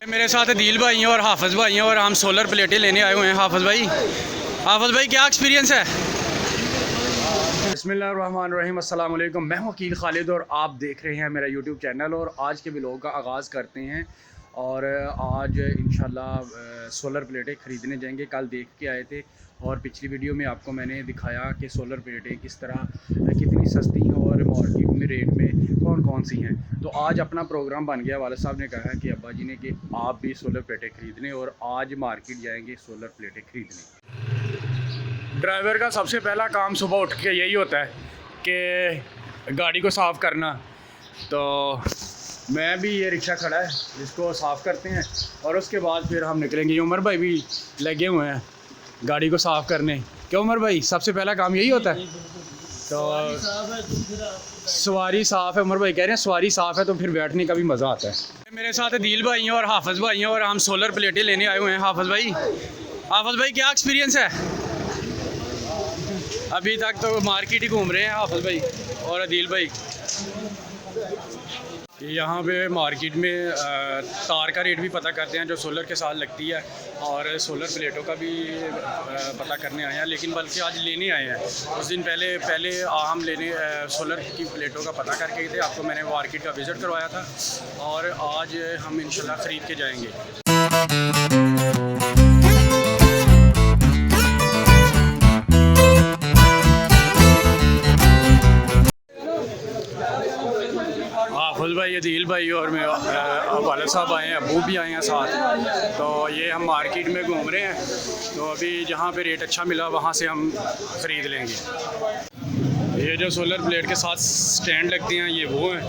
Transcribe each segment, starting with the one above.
मेरे साथ दिल भाई हैं और हाफिज़ भाई हैं और हम सोलर प्लेटें लेने आए हुए हैं। हाफिज़ भाई क्या एक्सपीरियंस है? बिस्मिल्लाहिर्रहमानिर्रहीम, अस्सलाम वालेकुम। मैं हूं वकील खालिद और आप देख रहे हैं मेरा यूट्यूब चैनल। और आज के व्लॉग का आगाज़ करते हैं। और आज इंशाल्लाह सोलर प्लेटें ख़रीदने जाएंगे। कल देख के आए थे और पिछली वीडियो में आपको मैंने दिखाया कि सोलर प्लेटें किस तरह कितनी सस्ती हैं और मार्केट में रेट में कौन कौन सी हैं। तो आज अपना प्रोग्राम बन गया। वालिद साहब ने कहा कि अब्बा जी ने कि आप भी सोलर प्लेटें ख़रीदने और आज मार्केट जाएंगे सोलर प्लेटें ख़रीदने। ड्राइवर का सबसे पहला काम सुबह उठ के यही होता है कि गाड़ी को साफ़ करना। तो मैं भी ये रिक्शा खड़ा है, इसको साफ़ करते हैं और उसके बाद फिर हम निकलेंगे। उमर भाई भी लगे हुए हैं गाड़ी को साफ़ करने। क्यों उमर भाई, सबसे पहला काम यही होता है? तो सवारी साफ़ है, उमर भाई कह रहे हैं सवारी साफ़ है तो फिर बैठने का भी मज़ा आता है। मेरे साथ दिल भाई हैं और हाफिज़ भाई हैं और हम सोलर प्लेटें लेने आए हुए हैं। हाफिज़ भाई क्या एक्सपीरियंस है? अभी तक तो मार्केट ही घूम रहे हैं हाफिज़ भाई और अदील भाई। यहाँ पे मार्केट में तार का रेट भी पता करते हैं जो सोलर के साथ लगती है, और सोलर प्लेटों का भी पता करने आए हैं। लेकिन बल्कि आज लेने आए हैं। उस दिन पहले हम लेने सोलर की प्लेटों का पता करके गए थे। आपको मैंने मार्केट का विज़िट करवाया था और आज हम इंशाल्लाह ख़रीद के जाएंगे। हाफिज़ भाई, अदील भाई और मैं वालिद साहब आए हैं, अबू भी आए हैं साथ। तो ये हम मार्केट में घूम रहे हैं। तो अभी जहाँ पे रेट अच्छा मिला वहाँ से हम ख़रीद लेंगे। ये जो सोलर प्लेट के साथ स्टैंड लगते हैं ये वो हैं।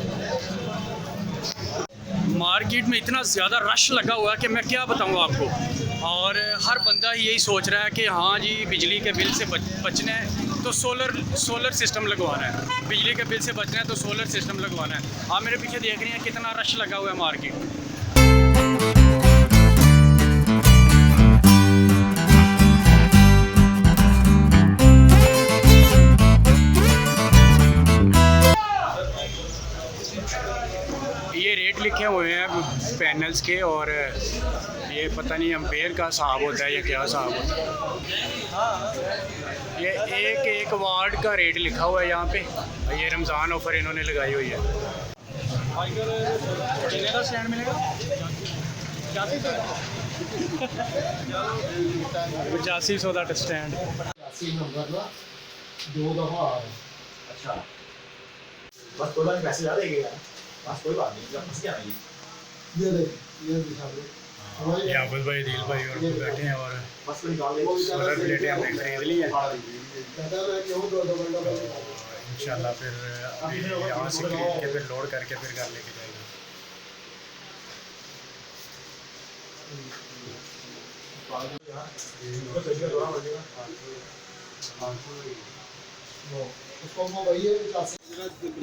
मार्केट में इतना ज़्यादा रश लगा हुआ है कि मैं क्या बताऊँ आपको। और हर बंदा यही सोच रहा है कि हाँ जी बिजली के बिल से बचना है तो सोलर सिस्टम लगवाना है, बिजली के बिल से बचना है तो सोलर सिस्टम लगवाना है। आप मेरे पीछे देख रहे हैं कितना रश लगा हुआ है मार्केट। ये रेट लिखे हुए हैं पैनल्स के और ये पता नहीं एम्पेयर का हिसाब होता है या क्या हिसाब होता है। ये एक वाट का रेट लिखा हुआ है यहाँ पे। ये रमज़ान ऑफ़र इन्होंने लगाई हुई है। कितने का स्टैंड मिलेगा? 8500 का स्टैंड। अच्छा, बस कोई बात, पैसे ज़्यादा देंगे यार, बस कोई बात नहीं, जब फंस गया ना ये दिखा दो। हाफिज़ भाई, दिल भाई और बैठे हैं और बस कोई निकाल दे। सोलर प्लेटें हमने खरीद ली हैं। इंशाल्लाह फिर यहाँ से खरीद के फिर लोड करके फिर घर लेके जाएंगे।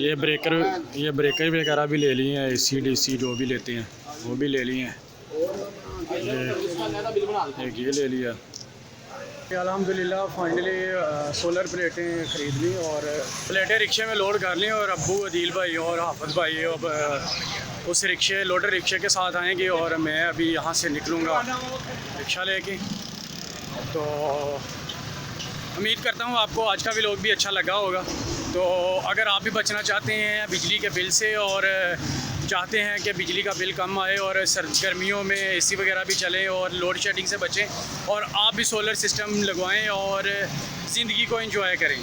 ये ब्रेकर वगैरह भी ले लिए हैं, AC DC जो भी लेते हैं वो भी ले लिए हैं। एक ये ले लिया। अल्हम्दुलिल्लाह फाइनली सोलर प्लेटें ख़रीद ली और प्लेटें रिक्शे में लोड कर ली। और अब्बू, अदील भाई और हाफिज़ भाई अब उस लोडर रिक्शे के साथ आएंगे और मैं अभी यहाँ से निकलूँगा रिक्शा लेके। तो उम्मीद करता हूँ आपको आज का व्लॉग भी अच्छा लगा होगा। तो अगर आप भी बचना चाहते हैं बिजली के बिल से और चाहते हैं कि बिजली का बिल कम आए और गर्मियों में AC वगैरह भी चलें और लोड शेडिंग से बचें, और आप भी सोलर सिस्टम लगवाएं और ज़िंदगी को एंजॉय करें।